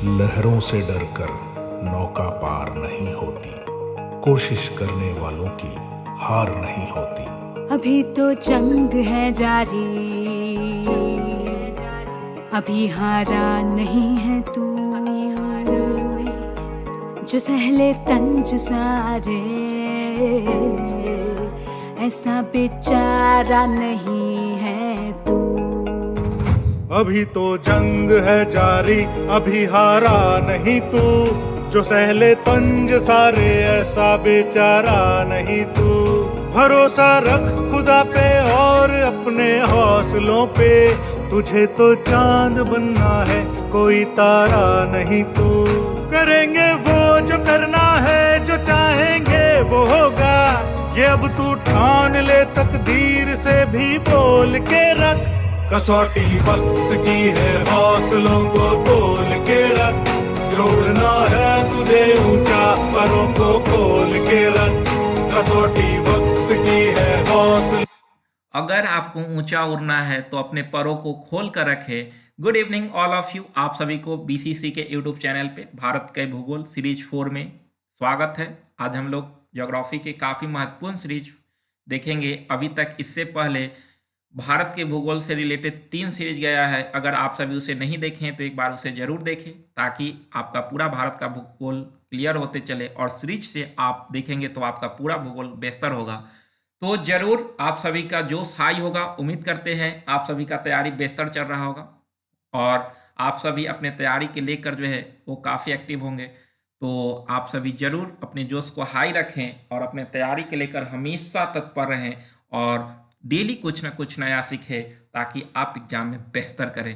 लहरों से डरकर नौका पार नहीं होती, कोशिश करने वालों की हार नहीं होती। अभी तो जंग है जारी, अभी हारा नहीं है तू, जो सहले तंज सारे ऐसा बेचारा नहीं है तू। अभी तो जंग है जारी, अभी हारा नहीं तू, जो सहले तंज सारे ऐसा बेचारा नहीं तू। भरोसा रख खुदा पे और अपने हौसलों पे, तुझे तो चांद बनना है कोई तारा नहीं तू। करेंगे वो जो करना है, जो चाहेंगे वो होगा, ये अब तू ठान ले तकदीर से भी बोल के रख। कसौटी वक्त की है हौसलों को तोल के रख, जोड़ना है तुझे ऊंचा परों को खोल के रख। कसौटी वक्त की है हौसलों। अगर आपको ऊंचा उड़ना है तो अपने परों को खोल कर रखें। Good evening all of you, आप सभी को बीसीसी के यूट्यूब चैनल पे भारत के भूगोल सीरीज 4 में स्वागत है। आज हम लोग ज्योग्राफी के काफ़ी महत्वपूर्ण सीरीज देखेंगे। अभी तक इससे पहले भारत के भूगोल से रिलेटेड 3 सीरीज गया है। अगर आप सभी उसे नहीं देखें तो एक बार उसे जरूर देखें, ताकि आपका पूरा भारत का भूगोल क्लियर होते चले, और सीरीज से आप देखेंगे तो आपका पूरा भूगोल बेहतर होगा। तो जरूर आप सभी का जोश हाई होगा। उम्मीद करते हैं आप सभी का तैयारी बेहतर चल रहा होगा और आप सभी अपने तैयारी के लेकर जो है वो काफ़ी एक्टिव होंगे। तो आप सभी जरूर अपने जोश को हाई रखें और अपने तैयारी के लेकर हमेशा तत्पर रहें और डेली कुछ ना कुछ नया सीखें, ताकि आप एग्जाम में बेहतर करें।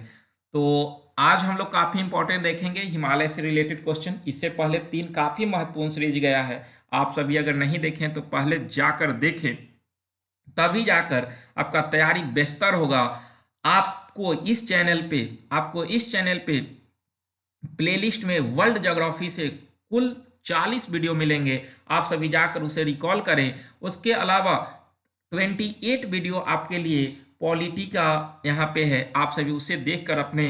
तो आज हम लोग काफ़ी इंपॉर्टेंट देखेंगे हिमालय से रिलेटेड क्वेश्चन। इससे पहले 3 काफ़ी महत्वपूर्ण सीरीज गया है। आप सभी अगर नहीं देखें तो पहले जाकर देखें, तभी जाकर आपका तैयारी बेहतर होगा। आपको इस चैनल पे प्लेलिस्ट में वर्ल्ड ज्योग्राफी से कुल 40 वीडियो मिलेंगे। आप सभी जाकर उसे रिकॉल करें। उसके अलावा 28 वीडियो आपके लिए पॉलिटी का यहाँ पे है। आप सभी उसे देखकर अपने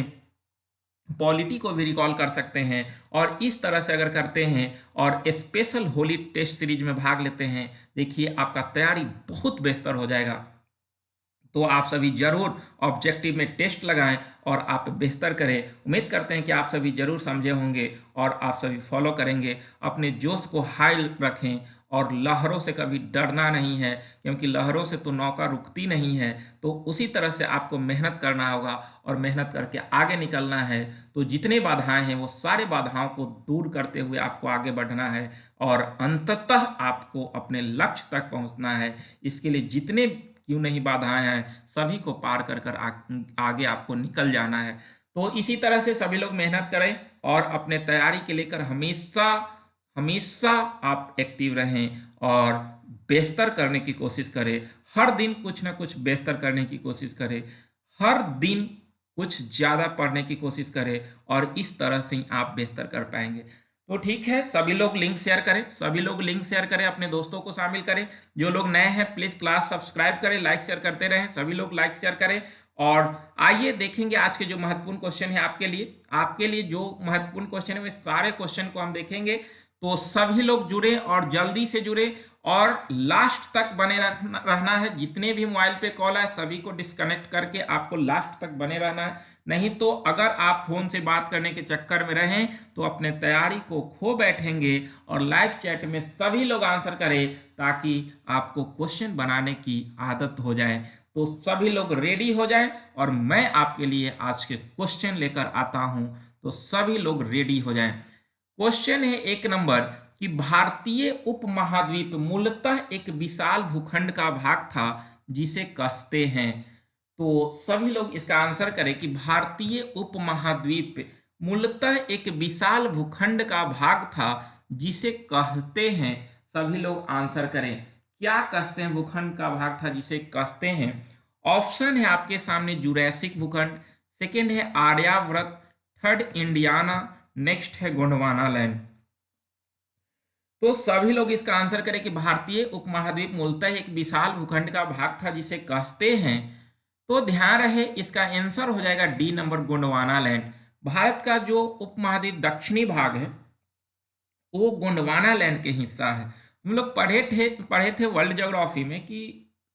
पॉलिटी को भी रिकॉल कर सकते हैं। और इस तरह से अगर करते हैं और स्पेशल होली टेस्ट सीरीज में भाग लेते हैं, देखिए आपका तैयारी बहुत बेहतर हो जाएगा। तो आप सभी जरूर ऑब्जेक्टिव में टेस्ट लगाएं और आप बेहतर करें। उम्मीद करते हैं कि आप सभी जरूर समझे होंगे और आप सभी फॉलो करेंगे। अपने जोश को हाई रखें और लहरों से कभी डरना नहीं है, क्योंकि लहरों से तो नौका रुकती नहीं है। तो उसी तरह से आपको मेहनत करना होगा और मेहनत करके आगे निकलना है। तो जितने बाधाएं हैं वो सारे बाधाओं को दूर करते हुए आपको आगे बढ़ना है और अंततः आपको अपने लक्ष्य तक पहुंचना है। इसके लिए जितने क्यों नहीं बाधाएं हैं, सभी को पार कर कर आगे आपको निकल जाना है। तो इसी तरह से सभी लोग मेहनत करें और अपने तैयारी के लेकर हमेशा आप एक्टिव रहें और बेहतर करने की कोशिश करें। हर दिन कुछ ना कुछ बेहतर करने की कोशिश करें, हर दिन कुछ ज़्यादा पढ़ने की कोशिश करें, और इस तरह से ही आप बेहतर कर पाएंगे। तो ठीक है, सभी लोग लिंक शेयर करें, अपने दोस्तों को शामिल करें। जो लोग नए हैं प्लीज़ क्लास सब्सक्राइब करें, लाइक शेयर करते रहें। सभी लोग लाइक शेयर करें। और आइए देखेंगे आज के जो महत्वपूर्ण क्वेश्चन है आपके लिए जो महत्वपूर्ण क्वेश्चन है वे सारे क्वेश्चन को हम देखेंगे। तो सभी लोग जुड़े और जल्दी से जुड़े और लास्ट तक बने रहना है। जितने भी मोबाइल पे कॉल है सभी को डिस्कनेक्ट करके आपको लास्ट तक बने रहना है। नहीं तो अगर आप फोन से बात करने के चक्कर में रहें तो अपने तैयारी को खो बैठेंगे। और लाइव चैट में सभी लोग आंसर करें, ताकि आपको क्वेश्चन बनाने की आदत हो जाए। तो सभी लोग रेडी हो जाएं और मैं आपके लिए आज के क्वेश्चन लेकर आता हूं। तो सभी लोग रेडी हो जाएं। क्वेश्चन है 1 नंबर कि भारतीय उपमहाद्वीप मूलतः एक विशाल भूखंड का भाग था जिसे कहते हैं। तो सभी लोग इसका आंसर करें कि भारतीय उपमहाद्वीप मूलतः एक विशाल भूखंड का भाग था जिसे कहते हैं। सभी लोग आंसर करें, क्या कहते हैं भूखंड का भाग था जिसे कहते हैं। ऑप्शन है आपके सामने जुरैसिक भूखंड, सेकेंड है आर्यावर्त, थर्ड इंडियाना, नेक्स्ट है गोंडवाना लैंड। तो सभी लोग इसका आंसर करें कि भारतीय उपमहाद्वीप मूलतः एक विशाल भूखंड का भाग था जिसे कहते हैं। तो ध्यान रहे इसका आंसर हो जाएगा D number, Gondwana land. Bharat का जो उपमहाद्वीप दक्षिणी भाग है वो गोंडवाना लैंड के हिस्सा है। हम लोग पढ़े थे वर्ल्ड ज्योग्राफी में कि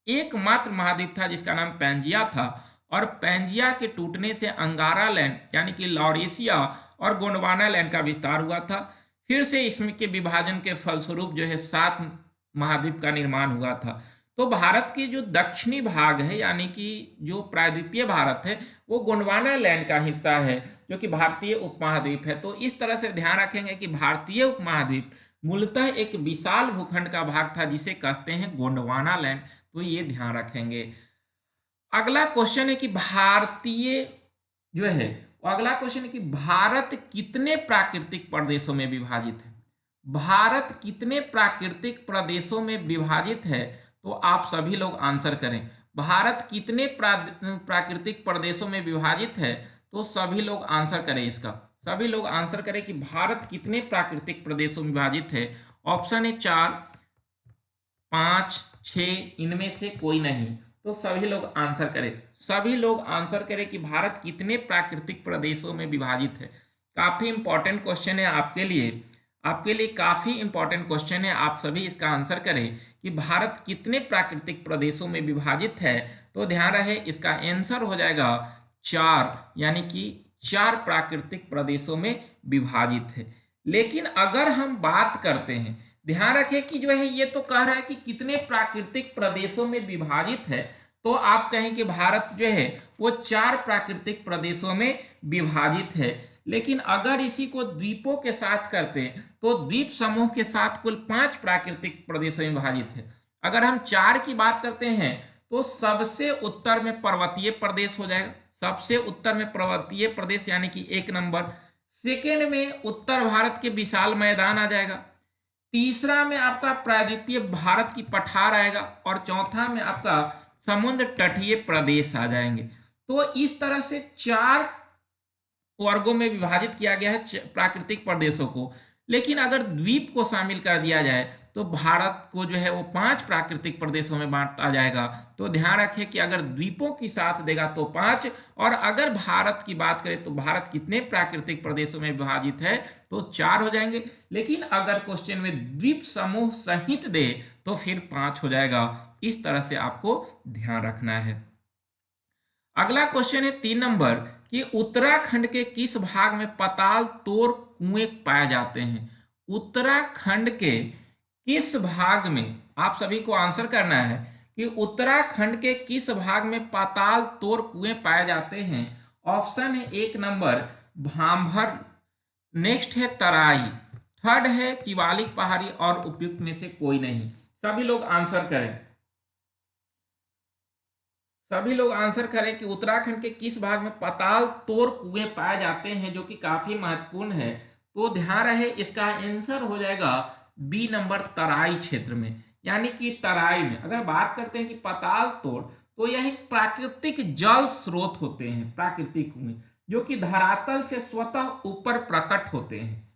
एकमात्र महाद्वीप था जिसका नाम पैंजिया था, और पैंजिया के टूटने से अंगारा लैंड यानी कि लॉरेशिया और गोंडवाना लैंड का विस्तार हुआ था। फिर से इसमें के विभाजन के फलस्वरूप जो है 7 महाद्वीप का निर्माण हुआ था। तो भारत के जो दक्षिणी भाग है यानी कि जो प्रायद्वीपीय भारत है वो गोंडवाना लैंड का हिस्सा है जो कि भारतीय उपमहाद्वीप है। तो इस तरह से ध्यान रखेंगे कि भारतीय उपमहाद्वीप मूलतः एक विशाल भूखंड का भाग था जिसे कहते हैं गोंडवाना लैंड। तो ये ध्यान रखेंगे। अगला क्वेश्चन है कि भारत कितने प्राकृतिक प्रदेशों में विभाजित है। भारत कितने प्राकृतिक प्रदेशों में विभाजित है, तो आप सभी लोग आंसर करें। भारत कितने प्राकृतिक प्रदेशों में विभाजित है, तो सभी लोग आंसर करें। इसका सभी लोग आंसर करें कि भारत कितने प्राकृतिक प्रदेशों में विभाजित है। ऑप्शन है 4, 5, 6, इनमें से कोई नहीं। तो सभी लोग आंसर करें। सभी लोग आंसर करें कि भारत कितने प्राकृतिक प्रदेशों में विभाजित है। काफी इंपॉर्टेंट क्वेश्चन है आपके लिए काफी इंपॉर्टेंट क्वेश्चन है। आप सभी इसका आंसर करें कि भारत कितने प्राकृतिक प्रदेशों में विभाजित है। तो ध्यान रहे इसका आंसर हो जाएगा 4, यानी कि 4 प्राकृतिक प्रदेशों में विभाजित है। लेकिन अगर हम बात करते हैं, ध्यान रखें कि जो है ये तो कह रहा है कि कितने प्राकृतिक प्रदेशों में विभाजित है, तो आप कहें कि भारत जो है वो 4 प्राकृतिक प्रदेशों में विभाजित है। लेकिन अगर इसी को द्वीपों के साथ करते हैं तो द्वीप समूह के साथ कुल 5 प्राकृतिक प्रदेशों में विभाजित है। अगर हम 4 की बात करते हैं तो सबसे उत्तर में पर्वतीय प्रदेश हो जाएगा। सबसे उत्तर में पर्वतीय प्रदेश यानी कि 1 नंबर। सेकेंड में उत्तर भारत के विशाल मैदान आ जाएगा। तीसरा में आपका प्रायद्वीपीय भारत की पठार आएगा, और चौथा में आपका समुद्र तटीय प्रदेश आ जाएंगे। तो इस तरह से 4 वर्गों में विभाजित किया गया है प्राकृतिक प्रदेशों को। लेकिन अगर द्वीप को शामिल कर दिया जाए तो भारत को जो है वो 5 प्राकृतिक प्रदेशों में बांटा जाएगा। तो ध्यान रखें कि अगर द्वीपों की साथ देगा तो 5, और अगर भारत की बात करें तो भारत कितने प्राकृतिक प्रदेशों में विभाजित है, तो 4 हो जाएंगे। लेकिन अगर क्वेश्चन में द्वीप समूह सहित दे तो फिर 5 हो जाएगा। इस तरह से आपको ध्यान रखना है। अगला क्वेश्चन है 3 नंबर कि उत्तराखंड के किस भाग में पाताल तोड़ कुएं पाए जाते हैं। उत्तराखंड के किस भाग में, आप सभी को आंसर करना है कि उत्तराखंड के किस भाग में पाताल तोड़ कुएं पाए जाते हैं। ऑप्शन है 1 नंबर भांभर, नेक्स्ट है तराई, थर्ड है शिवालिक पहाड़ी, और उपयुक्त में से कोई नहीं। सभी लोग आंसर करें। सभी लोग आंसर करें कि उत्तराखंड के किस भाग में पाताल तोड़ कुएं पाए जाते हैं, जो कि काफी महत्वपूर्ण है। तो ध्यान रहे इसका आंसर हो जाएगा बी नंबर तराई क्षेत्र में, यानी कि तराई में। अगर बात करते हैं कि पाताल तोड़, तो यह एक प्राकृतिक जल स्रोत होते हैं, प्राकृतिक कुएं, जो कि धरातल से स्वतः ऊपर प्रकट होते हैं,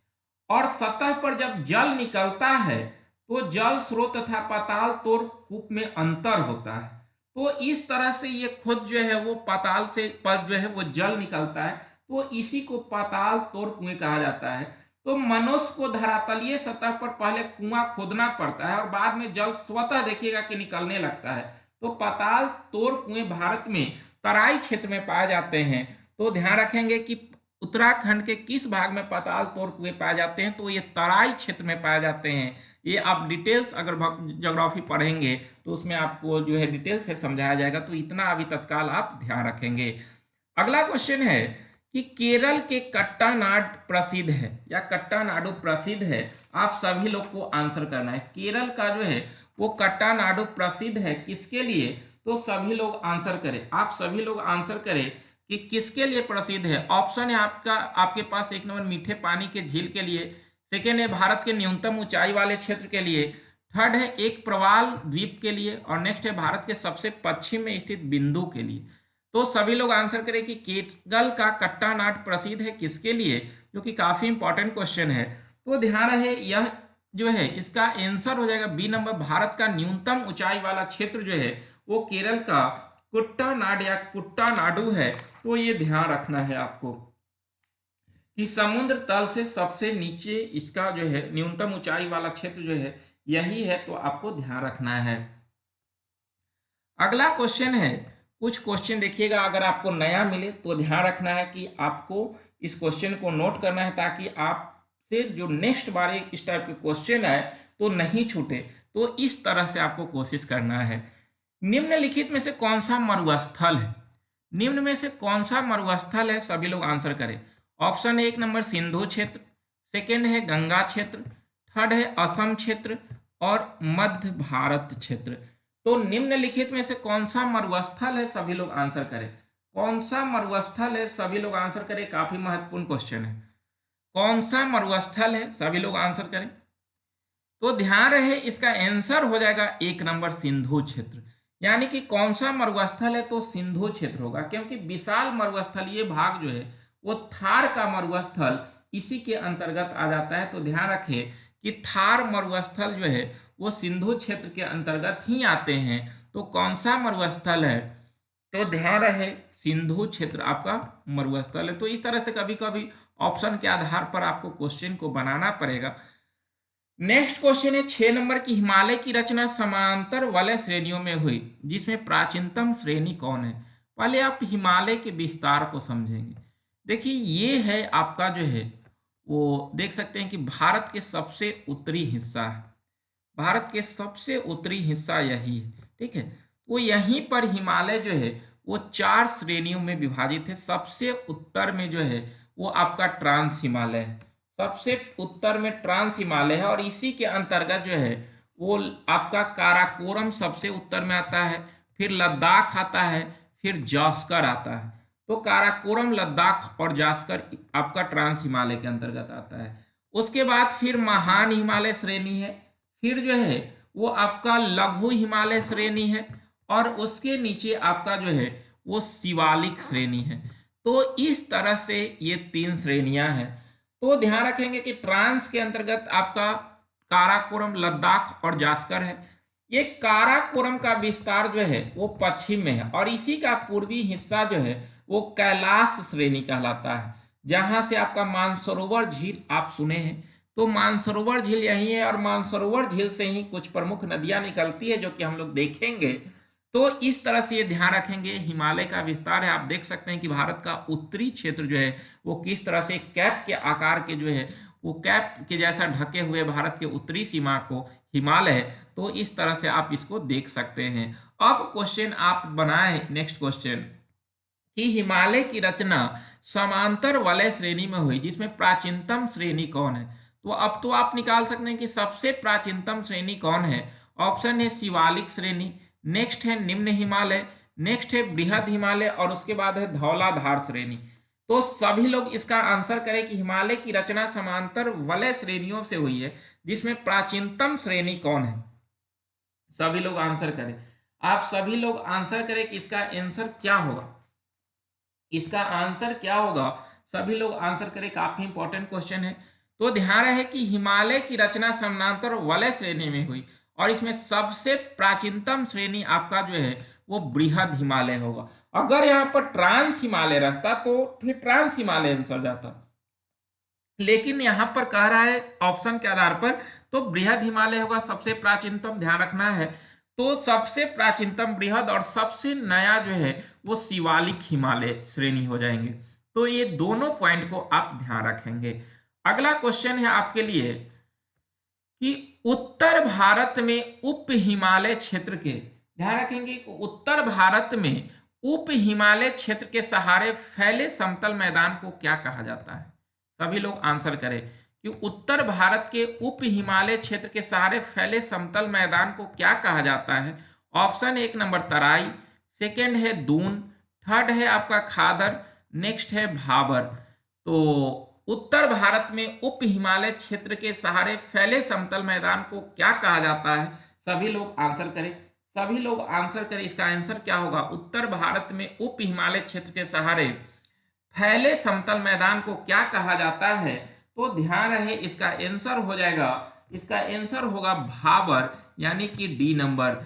और सतह पर जब जल निकलता है तो जल स्रोत तथा पाताल तोड़ कूप में अंतर होता है। तो इस तरह से ये खुद जो है वो पाताल से पर जो है वो जल निकलता है, तो इसी को पाताल तोड़ कुएं कहा जाता है। तो मनुष्य को धरातलीय सतह पर पहले कुआं खोदना पड़ता है और बाद में जल स्वतः देखिएगा कि निकलने लगता है। तो पाताल तोड़ कुएं भारत में तराई क्षेत्र में पाए जाते हैं। तो ध्यान रखेंगे कि उत्तराखंड के किस भाग में पाताल तोड़ कुएं पाए जाते हैं, तो ये तराई क्षेत्र में पाए जाते हैं। ये आप डिटेल्स अगर ज्योग्राफी पढ़ेंगे तो उसमें आपको जो है डिटेल से समझाया जाएगा। तो इतना अभी तत्काल आप ध्यान रखेंगे। अगला क्वेश्चन है कि केरल के कट्टानाड प्रसिद्ध है या कट्टानाडु प्रसिद्ध है। आप सभी लोग को आंसर करना है। केरल का जो है वो कट्टानाडु प्रसिद्ध है किसके लिए, तो सभी लोग आंसर करें। आप सभी लोग आंसर करें कि किसके लिए प्रसिद्ध है। ऑप्शन है आपके पास 1 नंबर मीठे पानी के झील के लिए, सेकेंड है भारत के न्यूनतम ऊंचाई वाले क्षेत्र के लिए, थर्ड है एक प्रवाल द्वीप के लिए, और नेक्स्ट है भारत के सबसे पश्चिम में स्थित बिंदु के लिए। तो सभी लोग आंसर करें कि केरल का कट्टानाड प्रसिद्ध है किसके लिए, जो कि काफी इंपॉर्टेंट क्वेश्चन है। तो ध्यान रहे यह जो है इसका आंसर हो जाएगा बी नंबर। भारत का न्यूनतम ऊंचाई वाला क्षेत्र जो है वो केरल का कुट्टानाड या कुट्टानाडु है। तो ये ध्यान रखना है आपको। कि समुद्र तल से सबसे नीचे इसका जो है न्यूनतम ऊंचाई वाला क्षेत्र जो है यही है, तो आपको ध्यान रखना है। अगला क्वेश्चन है, कुछ क्वेश्चन देखिएगा, अगर आपको नया मिले तो ध्यान रखना है कि आपको इस क्वेश्चन को नोट करना है ताकि आपसे जो नेक्स्ट बार इस टाइप के क्वेश्चन आए तो नहीं छूटे। तो इस तरह से आपको कोशिश करना है। निम्नलिखित में से कौन सा मरुस्थल है? निम्न में से कौन सा मरुस्थल है? सभी लोग आंसर करें। ऑप्शन है 1 नंबर सिंधु क्षेत्र, सेकंड है गंगा क्षेत्र, थर्ड है असम क्षेत्र और मध्य भारत क्षेत्र। तो निम्नलिखित में से कौन सा मरुस्थल है? सभी लोग आंसर करें। कौन सा मरुस्थल है? सभी लोग आंसर करें। काफी महत्वपूर्ण क्वेश्चन है। कौन सा मरुस्थल है? सभी लोग आंसर करें। तो ध्यान रहे, इसका आंसर हो जाएगा 1 नंबर सिंधु क्षेत्र। यानी कि कौन सा मरुस्थल है? तो सिंधु क्षेत्र होगा, क्योंकि विशाल मरुस्थलीय भाग जो है वो थार का मरुस्थल इसी के अंतर्गत आ जाता है। तो ध्यान रखें कि थार मरुस्थल जो है वो सिंधु क्षेत्र के अंतर्गत ही आते हैं। तो कौन सा मरुस्थल है? तो ध्यान रहे, सिंधु क्षेत्र आपका मरुस्थल है। तो इस तरह से कभी कभी ऑप्शन के आधार पर आपको क्वेश्चन को बनाना पड़ेगा। नेक्स्ट क्वेश्चन है 6 नंबर की, हिमालय की रचना समांतर वलय श्रेणियों में हुई, जिसमें प्राचीनतम श्रेणी कौन है? पहले आप हिमालय के विस्तार को समझेंगे। देखिए, ये है आपका जो है वो देख सकते हैं कि भारत के सबसे उत्तरी हिस्सा है। भारत के सबसे उत्तरी हिस्सा यही है, ठीक है। तो यहीं पर हिमालय जो है वो 4 श्रेणियों में विभाजित है। सबसे उत्तर में जो है वो आपका ट्रांस हिमालय है, सबसे उत्तर में ट्रांस हिमालय है, और इसी के अंतर्गत जो है वो आपका काराकोरम सबसे उत्तर में आता है, फिर लद्दाख आता है, फिर जास्कर आता है। तो काराकोरम, लद्दाख और जास्कर आपका ट्रांस हिमालय के अंतर्गत आता है। उसके बाद फिर महान हिमालय श्रेणी है, फिर जो है वो आपका लघु हिमालय श्रेणी है, और उसके नीचे आपका जो है वो शिवालिक श्रेणी है। तो इस तरह से ये 3 श्रेणियां हैं। तो ध्यान रखेंगे कि ट्रांस के अंतर्गत आपका काराकोरम, लद्दाख और जास्कर है। ये काराकोरम का विस्तार जो है वो पश्चिम में है, और इसी का पूर्वी हिस्सा जो है वो कैलाश श्रेणी कहलाता है, जहां से आपका मानसरोवर झील आप सुने हैं। तो मानसरोवर झील यही है, और मानसरोवर झील से ही कुछ प्रमुख नदियां निकलती है जो कि हम लोग देखेंगे। तो इस तरह से ये ध्यान रखेंगे, हिमालय का विस्तार है। आप देख सकते हैं कि भारत का उत्तरी क्षेत्र जो है वो किस तरह से कैप के आकार के जो है वो कैप के जैसा ढके हुए भारत के उत्तरी सीमा को हिमालय है। तो इस तरह से आप इसको देख सकते हैं। अब क्वेश्चन आप बनाए, नेक्स्ट क्वेश्चन, कि हिमालय की रचना समांतर वलय श्रेणी में हुई, जिसमें प्राचीनतम श्रेणी कौन है? तो अब तो आप निकाल सकते हैं कि सबसे प्राचीनतम श्रेणी कौन है। ऑप्शन है शिवालिक श्रेणी, नेक्स्ट है निम्न हिमालय, नेक्स्ट है बृहद हिमालय, और उसके बाद है धौलाधार श्रेणी। तो सभी लोग इसका आंसर करें कि हिमालय की रचना समांतर वलय श्रेणियों से हुई है, जिसमें प्राचीनतम श्रेणी कौन है? सभी लोग आंसर करें। आप सभी लोग आंसर करें कि इसका आंसर क्या होगा। इसका आंसर क्या होगा? सभी लोग आंसर करें। काफी इंपॉर्टेंट क्वेश्चन है। तो ध्यान रहे कि हिमालय की रचना समांतर वलय श्रेणी में हुई, और इसमें सबसे प्राचीनतम श्रेणी आपका जो है वो बृहद हिमालय होगा। अगर यहाँ पर ट्रांस हिमालय रहता तो फिर ट्रांस हिमालय आंसर जाता, लेकिन यहाँ पर कह रहा है ऑप्शन के आधार पर, तो बृहद हिमालय होगा सबसे प्राचीनतम। ध्यान रखना है। तो सबसे प्राचीनतम बृहद, और सबसे नया जो है वो शिवालिक हिमालय श्रेणी हो जाएंगे। तो ये दोनों पॉइंट को आप ध्यान रखेंगे। अगला क्वेश्चन है आपके लिए कि उत्तर भारत में उप हिमालय क्षेत्र के, ध्यान रखेंगे, उत्तर भारत में उप हिमालय क्षेत्र के सहारे फैले समतल मैदान को क्या कहा जाता है? सभी लोग आंसर करें कि उत्तर भारत के उप हिमालय क्षेत्र के सहारे फैले समतल मैदान को क्या कहा जाता है। ऑप्शन 1 नंबर तराई, सेकंड है दून, थर्ड है आपका खादर, नेक्स्ट है भाबर। तो उत्तर भारत में उप हिमालय क्षेत्र के सहारे फैले समतल मैदान को क्या कहा जाता है? सभी लोग आंसर करें, सभी लोग आंसर करें। इसका आंसर क्या होगा? उत्तर भारत में उप हिमालय क्षेत्र के सहारे फैले समतल मैदान को क्या कहा जाता है? तो ध्यान रहे, इसका आंसर हो जाएगा, इसका आंसर होगा भाबर, यानी कि डी नंबर।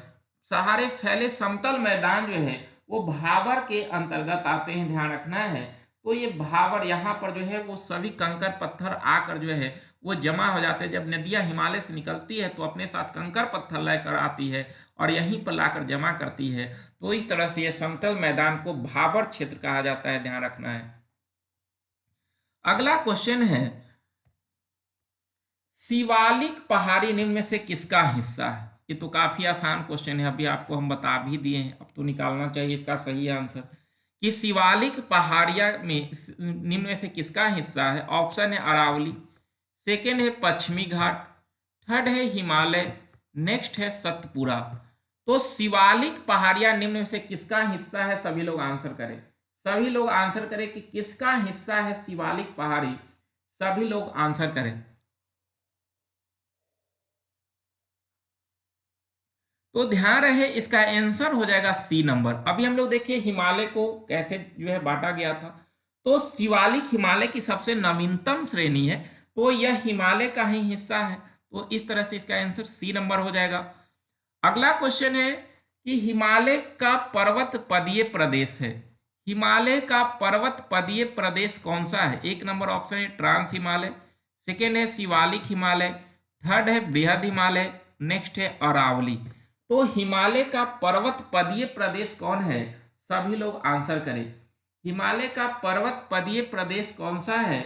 सहारे फैले समतल मैदान जो है वो भाबर के अंतर्गत आते हैं, ध्यान रखना है। तो ये भावर यहाँ पर जो है वो सभी कंकर पत्थर आकर जो है वो जमा हो जाते हैं। जब नदियाँ हिमालय से निकलती है तो अपने साथ कंकर पत्थर लेकर आती है और यहीं पर लाकर जमा करती है। तो इस तरह से ये समतल मैदान को भावर क्षेत्र कहा जाता है, ध्यान रखना है। अगला क्वेश्चन है, शिवालिक पहाड़ी निम्न में से किसका हिस्सा है? ये तो काफी आसान क्वेश्चन है, अभी आपको हम बता भी दिए हैं, अब तो निकालना चाहिए इसका सही आंसर कि शिवालिक पहाड़िया में निम्न में से किसका हिस्सा है। ऑप्शन है अरावली, सेकेंड है पश्चिमी घाट, थर्ड है हिमालय, नेक्स्ट है सतपुरा। तो शिवालिक पहाड़िया निम्न में से किसका हिस्सा है? सभी लोग आंसर करें, सभी लोग आंसर करें कि किसका हिस्सा है शिवालिक पहाड़ी, सभी लोग आंसर करें। तो ध्यान रहे इसका आंसर हो जाएगा सी नंबर। अभी हम लोग देखिए हिमालय को कैसे जो है बांटा गया था। तो शिवालिक हिमालय की सबसे नवीनतम श्रेणी है, तो यह हिमालय का ही हिस्सा है। तो इस तरह से इसका आंसर सी नंबर हो जाएगा। अगला क्वेश्चन है कि हिमालय का पर्वत पदीय प्रदेश है, हिमालय का पर्वत पदीय प्रदेश कौन सा है? एक नंबर ऑप्शन है ट्रांस हिमालय, सेकेंड है शिवालिक हिमालय, थर्ड है बृहद हिमालय, नेक्स्ट है अरावली। तो हिमालय का पर्वत पदीय प्रदेश कौन है? सभी लोग आंसर करें। हिमालय का पर्वत पदीय प्रदेश कौन सा है?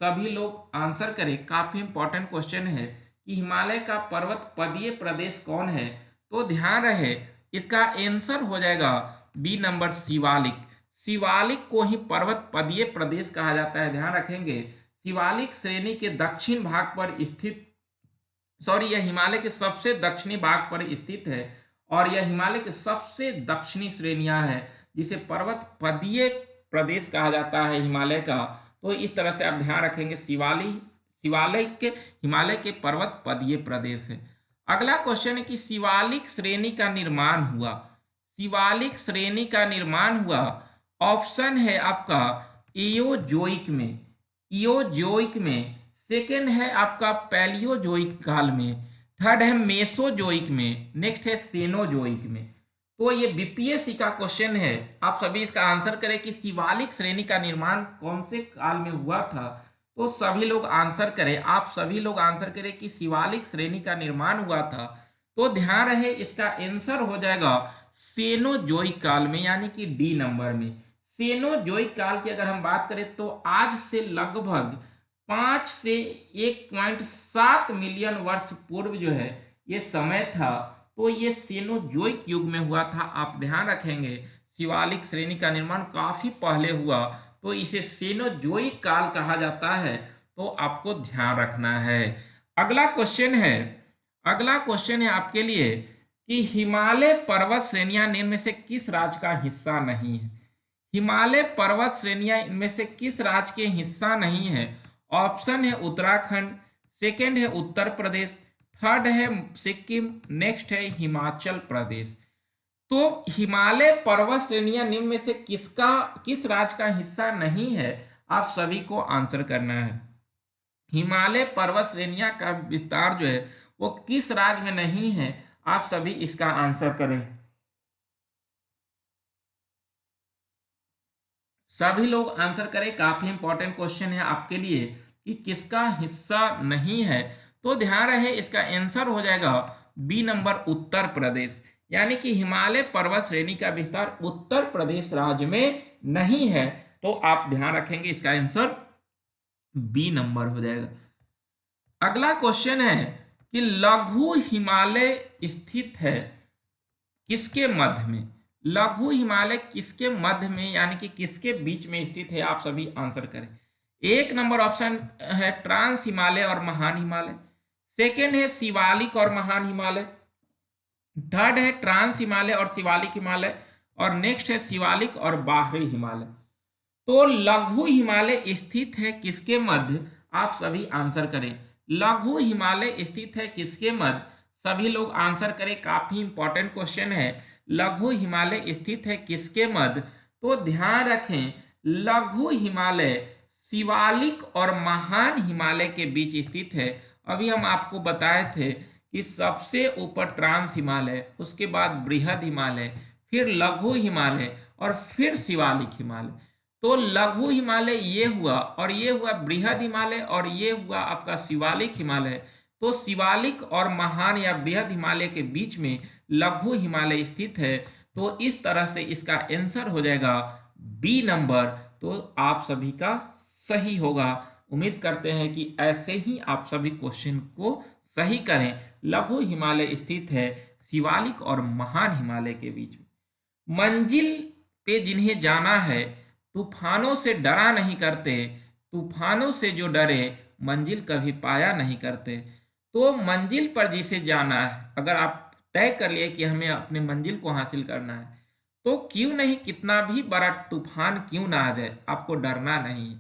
सभी लोग आंसर करें। काफी इंपॉर्टेंट क्वेश्चन है कि हिमालय का पर्वत पदीय प्रदेश कौन है। तो ध्यान रहे इसका आंसर हो जाएगा बी नंबर शिवालिक। शिवालिक को ही पर्वत पदीय प्रदेश कहा जाता है। ध्यान रखेंगे शिवालिक श्रेणी के दक्षिण भाग पर स्थित, यह हिमालय के सबसे दक्षिणी भाग पर स्थित है और यह हिमालय के सबसे दक्षिणी श्रेणियां है जिसे पर्वत पदीय प्रदेश कहा जाता है हिमालय का। तो इस तरह से आप ध्यान रखेंगे शिवालिक के हिमालय के पर्वत पदीय प्रदेश है। अगला क्वेश्चन है कि शिवालिक श्रेणी का निर्माण हुआ, शिवालिक श्रेणी का निर्माण हुआ। ऑप्शन है आपका इयोजोइक में, इयोजोइक में, सेकेंड है आपका पैलियोजोइक काल में, थर्ड है मेसोजोइक में, नेक्स्ट है सेनोजोइक में। तो ये बीपीएससी का क्वेश्चन है, आप सभी इसका आंसर करें कि शिवालिक श्रेणी का निर्माण कौन से काल में हुआ था। तो सभी लोग आंसर करें, आप सभी लोग आंसर करें कि शिवालिक श्रेणी का निर्माण हुआ था। तो ध्यान रहे इसका आंसर हो जाएगा सेनोजोइक काल में, यानी कि डी नंबर में। सेनोजोइक काल की अगर हम बात करें तो आज से लगभग 5 से 1.7 मिलियन वर्ष पूर्व जो है ये समय था। तो ये सेनोजोइक युग में हुआ था। आप ध्यान रखेंगे शिवालिक श्रेणी का निर्माण काफी पहले हुआ, तो इसे सेनोजोइक काल कहा जाता है। तो आपको ध्यान रखना है। अगला क्वेश्चन है आपके लिए कि हिमालय पर्वत श्रेणियां इनमें से किस राज्य का हिस्सा नहीं है। हिमालय पर्वत श्रेणियां इनमें से किस राज्य के हिस्सा नहीं है। ऑप्शन है उत्तराखंड, सेकेंड है उत्तर प्रदेश, थर्ड है सिक्किम, नेक्स्ट है हिमाचल प्रदेश। तो हिमालय पर्वत श्रेणियां निम्न में से किस राज्य का हिस्सा नहीं है, आप सभी को आंसर करना है। हिमालय पर्वत श्रेणियां का विस्तार जो है वो किस राज्य में नहीं है, आप सभी इसका आंसर करें। सभी लोग आंसर करें। काफी इंपॉर्टेंट क्वेश्चन है आपके लिए कि किसका हिस्सा नहीं है। तो ध्यान रहे इसका आंसर हो जाएगा बी नंबर उत्तर प्रदेश, यानी कि हिमालय पर्वत श्रेणी का विस्तार उत्तर प्रदेश राज्य में नहीं है। तो आप ध्यान रखेंगे इसका आंसर बी नंबर हो जाएगा। अगला क्वेश्चन है कि लघु हिमालय स्थित है किसके मध्य में। लघु हिमालय किसके मध्य में यानी कि किसके बीच में स्थित है, आप सभी आंसर करें। एक नंबर ऑप्शन है ट्रांस हिमालय और महान हिमालय, सेकेंड है शिवालिक और महान हिमालय, थर्ड है ट्रांस हिमालय और शिवालिक हिमालय, और नेक्स्ट है शिवालिक और बाहरी हिमालय। तो लघु हिमालय स्थित है किसके मध्य, आप सभी आंसर करें। लघु हिमालय स्थित है किसके मध्य, सभी लोग आंसर करें। काफी इंपॉर्टेंट क्वेश्चन है, लघु हिमालय स्थित है किसके मध्य। तो ध्यान रखें लघु हिमालय शिवालिक और महान हिमालय के बीच स्थित है। अभी हम आपको बताए थे कि सबसे ऊपर ट्रांस हिमालय, उसके बाद बृहद हिमालय, फिर लघु हिमालय और फिर शिवालिक हिमालय। तो लघु हिमालय ये हुआ, और ये हुआ बृहद हिमालय, और ये हुआ आपका शिवालिक हिमालय। तो शिवालिक और महान या बृहद हिमालय के बीच में लघु हिमालय स्थित है। तो इस तरह से इसका आंसर हो जाएगा बी नंबर। तो आप सभी का सही होगा। उम्मीद करते हैं कि ऐसे ही आप सभी क्वेश्चन को सही करें। लघु हिमालय स्थित है शिवालिक और महान हिमालय के बीच में। मंजिल पे जिन्हें जाना है तूफानों से डरा नहीं करते, तूफानों से जो डरे मंजिल कभी पाया नहीं करते। तो मंजिल पर जिसे जाना है, अगर आप तय कर लिए कि हमें अपने मंजिल को हासिल करना है, तो क्यों नहीं कितना भी बड़ा तूफान क्यों ना आ जाए, आपको डरना नहीं।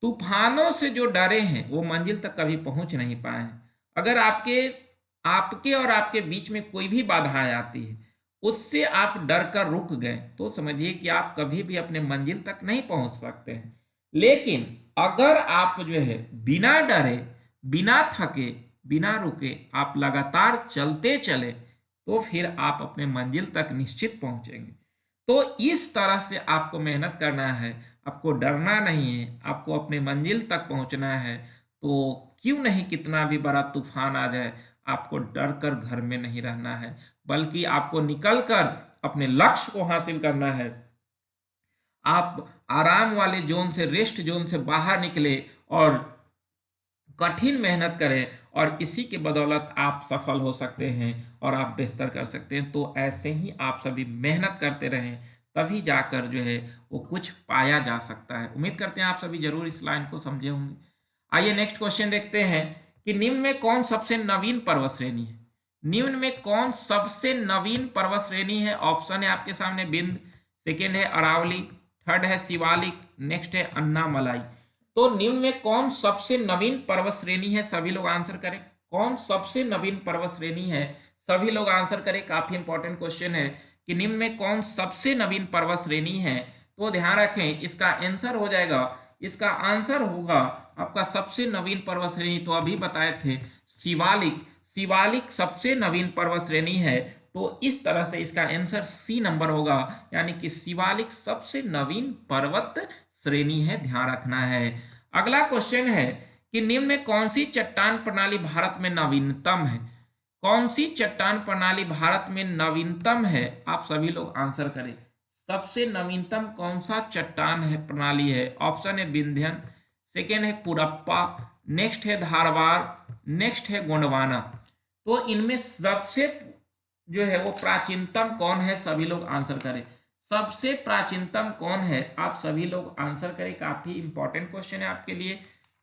तूफानों से जो डरे हैं वो मंजिल तक कभी पहुंच नहीं पाए हैं। अगर आपके और आपके बीच में कोई भी बाधाएं आती है, उससे आप डर कर रुक गए, तो समझिए कि आप कभी भी अपने मंजिल तक नहीं पहुंच सकते हैं। लेकिन अगर आप जो है बिना डरे, बिना थके, बिना रुके आप लगातार चलते चले, तो फिर आप अपने मंजिल तक निश्चित पहुंचेंगे। तो इस तरह से आपको मेहनत करना है, आपको डरना नहीं है, आपको अपने मंजिल तक पहुंचना है। तो क्यों नहीं कितना भी बड़ा तूफान आ जाए, आपको डर कर घर में नहीं रहना है, बल्कि आपको निकल कर अपने लक्ष्य को हासिल करना है। आप आराम वाले जोन से, रेस्ट जोन से बाहर निकले और कठिन मेहनत करें, और इसी के बदौलत आप सफल हो सकते हैं और आप बेहतर कर सकते हैं। तो ऐसे ही आप सभी मेहनत करते रहें, तभी जाकर जो है वो कुछ पाया जा सकता है। उम्मीद करते हैं आप सभी जरूर इस लाइन को समझे होंगे। आइए नेक्स्ट क्वेश्चन देखते हैं कि निम्न में कौन सबसे नवीन पर्वत श्रेणी है। निम्न में कौन सबसे नवीन पर्वत श्रेणी है? ऑप्शन है आपके सामने बिंद, सेकेंड है अरावली, थर्ड है शिवालिक, नेक्स्ट है अन्नामलाई। तो निम्न में कौन सबसे नवीन पर्वत श्रेणी है? सभी लोग आंसर करें। कौन सबसे नवीन पर्वत श्रेणी है? सभी लोग आंसर करें। काफी इंपॉर्टेंट क्वेश्चन है कि निम्न में कौन सबसे नवीन पर्वत श्रेणी है। तो ध्यान रखें, इसका आंसर हो जाएगा, इसका आंसर होगा आपका सबसे नवीन पर्वत श्रेणी, तो अभी बताए थे शिवालिक। शिवालिक सबसे नवीन पर्वत श्रेणी है। तो इस तरह से इसका आंसर सी नंबर होगा, यानी कि शिवालिक सबसे नवीन पर्वत श्रेणी है, ध्यान रखना है। अगला क्वेश्चन है कि निम्न में कौन सी चट्टान प्रणाली भारत में नवीनतम है। कौन सी चट्टान प्रणाली भारत में नवीनतम है? आप सभी लोग आंसर करें। सबसे नवीनतम कौन सा चट्टान है, प्रणाली है? ऑप्शन है विंध्यन, सेकेंड है कुरप्पा, नेक्स्ट है धारवाड़, नेक्स्ट है गोंडवाना। तो इनमें सबसे जो है वो प्राचीनतम कौन है? सभी लोग आंसर करें। सबसे प्राचीनतम कौन है? आप सभी लोग आंसर करें। काफी इंपॉर्टेंट क्वेश्चन है आपके लिए।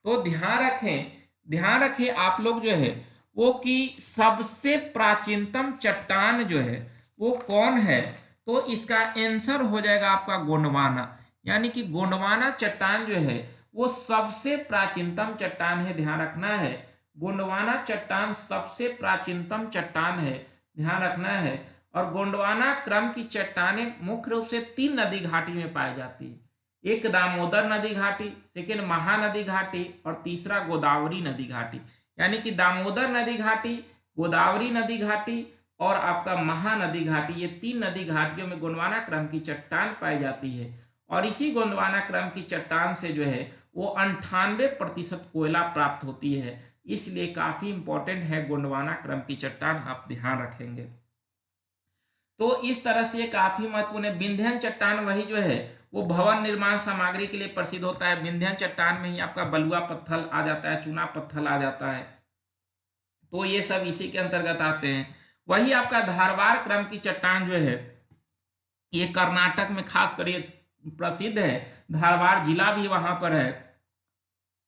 तो ध्यान रखें आप लोग जो है वो कि सबसे प्राचीनतम चट्टान जो है वो कौन है। तो इसका आंसर हो जाएगा आपका गोंडवाना, यानी कि गोंडवाना चट्टान जो है वो सबसे प्राचीनतम चट्टान है, ध्यान रखना है। गोंडवाना चट्टान सबसे प्राचीनतम चट्टान है, ध्यान रखना है। और गोंडवाना क्रम की चट्टानें मुख्य रूप से 3 नदी घाटी में पाई जाती है। एक दामोदर नदी घाटी, सेकेंड महानदी घाटी, और तीसरा गोदावरी नदी घाटी। यानी कि दामोदर नदी घाटी, गोदावरी नदी घाटी और आपका महानदी घाटी, ये 3 नदी घाटियों में गोंडवाना क्रम की चट्टान पाई जाती है। और इसी गोंडवाना क्रम की चट्टान से जो है वो 98% कोयला प्राप्त होती है। इसलिए काफी इंपॉर्टेंट है गोंडवाना क्रम की चट्टान, आप ध्यान रखेंगे। तो इस तरह से काफी महत्वपूर्ण है। विंध्यन चट्टान वही जो है वो भवन निर्माण सामग्री के लिए प्रसिद्ध होता है। विंध्यन चट्टान में ही आपका बलुआ पत्थर आ जाता है, चूना पत्थर आ जाता है। तो ये सब इसी के अंतर्गत आते हैं। वही आपका धारवाड़ क्रम की चट्टान जो है ये कर्नाटक में खास कर प्रसिद्ध है। धारवाड़ जिला भी वहां पर है।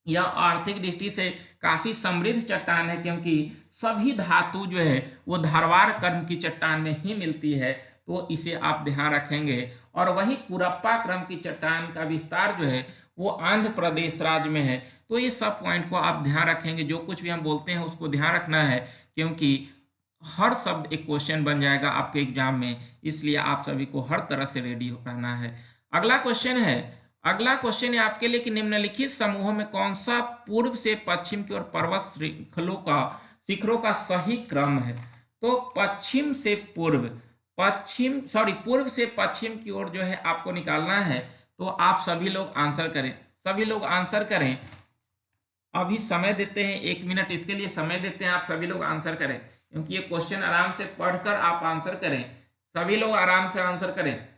यह आर्थिक दृष्टि से काफी समृद्ध चट्टान है, क्योंकि सभी धातु जो है वो धारवाड़ क्रम की चट्टान में ही मिलती है। तो इसे आप ध्यान रखेंगे। और वही कुरप्पा क्रम की चट्टान का विस्तार जो है वो आंध्र प्रदेश राज्य में है। तो ये सब पॉइंट को आप ध्यान रखेंगे। जो कुछ भी हम बोलते हैं उसको ध्यान रखना है, क्योंकि हर शब्द एक क्वेश्चन बन जाएगा आपके एग्जाम में। इसलिए आप सभी को हर तरह से रेडी रहना है। अगला क्वेश्चन है आपके लिए कि निम्नलिखित समूहों में कौन सा पूर्व से पश्चिम की ओर पर्वत शिखरों का सही क्रम है। तो पूर्व से पश्चिम की ओर जो है आपको निकालना है। तो आप सभी लोग आंसर करें, सभी लोग आंसर करें। अभी समय देते हैं 1 मिनट, इसके लिए समय देते हैं, आप सभी लोग आंसर करें, क्योंकि ये क्वेश्चन आराम से पढ़कर आप आंसर करें, सभी लोग आराम से आंसर करें।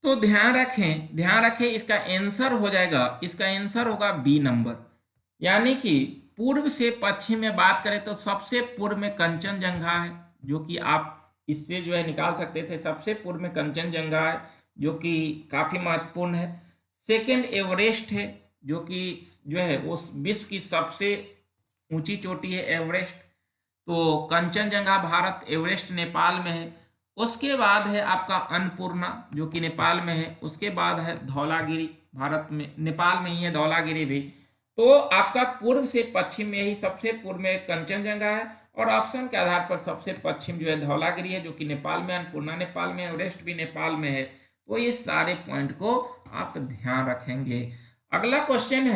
तो ध्यान रखें, इसका आंसर हो जाएगा, इसका आंसर होगा बी नंबर, यानी कि पूर्व से पश्चिम में बात करें तो सबसे पूर्व में कंचनजंगा है, जो कि आप इससे जो है निकाल सकते थे, सबसे पूर्व में कंचनजंगा है जो कि काफी महत्वपूर्ण है। सेकंड एवरेस्ट है, जो कि जो है वो विश्व की सबसे ऊंची चोटी है एवरेस्ट। तो कंचनजंगा भारत, एवरेस्ट नेपाल में है। उसके बाद है आपका अन्नपूर्णा जो कि नेपाल में है। उसके बाद है धौलागिरी, भारत में, नेपाल में ही है धौलागिरी भी। तो आपका पूर्व से पश्चिम में ही सबसे पूर्व में कंचनजंगा है, और ऑप्शन के आधार पर सबसे पश्चिम जो है धौलागिरी है, जो कि नेपाल में, अन्नपूर्णा नेपाल में, एवरेस्ट भी नेपाल में है। तो ये सारे पॉइंट को आप ध्यान रखेंगे। अगला क्वेश्चन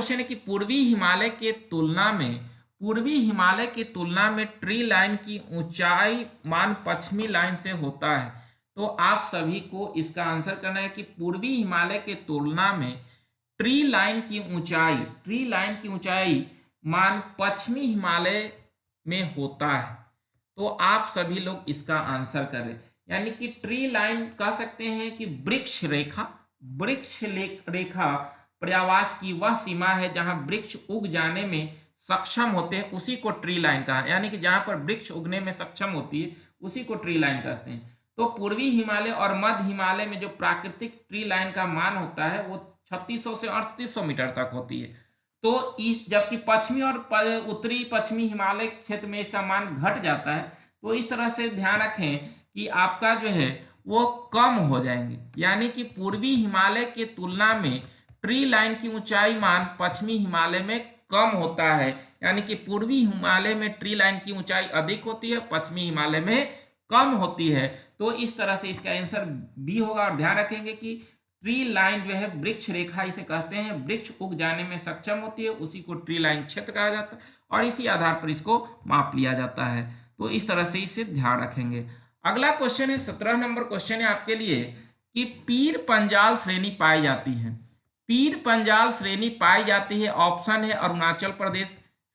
है कि पूर्वी हिमालय के तुलना में ट्री लाइन की ऊंचाई मान पश्चिमी लाइन से होता है। तो आप सभी को इसका आंसर करना है कि पूर्वी हिमालय के तुलना में ट्री लाइन की ऊंचाई मान पश्चिमी हिमालय में होता है। तो आप सभी लोग इसका आंसर करें, यानी कि ट्री लाइन कह सकते हैं कि वृक्ष रेखा पर्यावास की वह सीमा है जहां वृक्ष उग जाने में सक्षम होते हैं, उसी को ट्री लाइन कहा, यानी कि जहां पर वृक्ष उगने में सक्षम होती है उसी को ट्री लाइन कहते हैं। तो पूर्वी हिमालय और मध्य हिमालय में जो प्राकृतिक ट्री लाइन का मान होता है वो 3600 से 3800 मीटर तक होती है। तो इस जबकि पश्चिमी और उत्तरी पश्चिमी हिमालय क्षेत्र में इसका मान घट जाता है। तो इस तरह से ध्यान रखें कि आपका जो है वो कम हो जाएंगे, यानी कि पूर्वी हिमालय के तुलना में ट्री लाइन की ऊंचाई मान पश्चिमी हिमालय में कम होता है, यानी कि पूर्वी हिमालय में ट्री लाइन की ऊंचाई अधिक होती है, पश्चिमी हिमालय में कम होती है। तो इस तरह से इसका आंसर बी होगा। और ध्यान रखेंगे कि ट्री लाइन जो है वृक्ष रेखा इसे कहते हैं, वृक्ष उग जाने में सक्षम होती है, उसी को ट्री लाइन क्षेत्र कहा जाता है, और इसी आधार पर इसको माप लिया जाता है। तो इस तरह से इसे ध्यान रखेंगे। अगला क्वेश्चन है 17 नंबर क्वेश्चन है आपके लिए कि पीर पंजाल श्रेणी पाई जाती है। पीर पंजाल श्रेणी पाई जाती है, ऑप्शन है अरुणाचल प्रदेश,